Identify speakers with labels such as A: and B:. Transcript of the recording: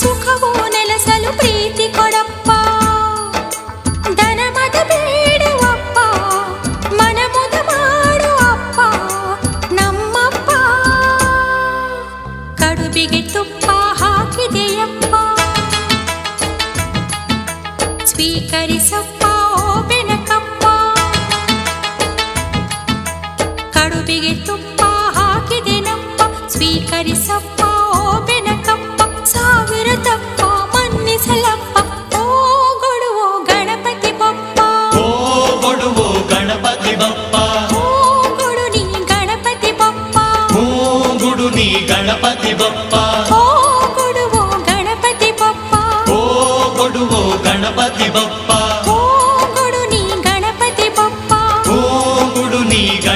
A: ಸುಖವೋ ನೆಲೆಸಲು ಪ್ರೀತಿ ಕೊಡಪ್ಪ. ದನಮದ ಬೇಡುವಪ್ಪ, ಮನಮುದ ಮಾಡುವಪ್ಪ ನಮ್ಮಪ್ಪ. ಕಡುಬಿಗೆ ತುಪ್ಪ ಹಾಕಿದೆಯಪ್ಪ, ಸ್ವೀಕರಿಸಪ್ಪ ಓ ಬೆನಕಪ್ಪ. ಕಡುಬಿಗೆ ತುಪ್ಪ ಹಾಕಿದೆನಪ್ಪ, ಸ್ವೀಕರಿಸಪ್ಪ ಓ ಬೆನಕಪ್ಪ. ಸಾವಿರ ತಪ್ಪ ಮನ್ನಿಸಲಪ್ಪ, ಓ ಗೊಡುವೋ ಗಣಪತಿ ಬಪ್ಪ.
B: ಓ ಗೊಡುವೋ ಗಣಪತಿ ಬಪ್ಪ,
A: ಓ ಗೊಡು ನೀ ಗಣಪತಿ ಬಪ್ಪ.
B: ಓ ಗುಡು ನೀ ಗಣಪತಿ ಬಪ್ಪ.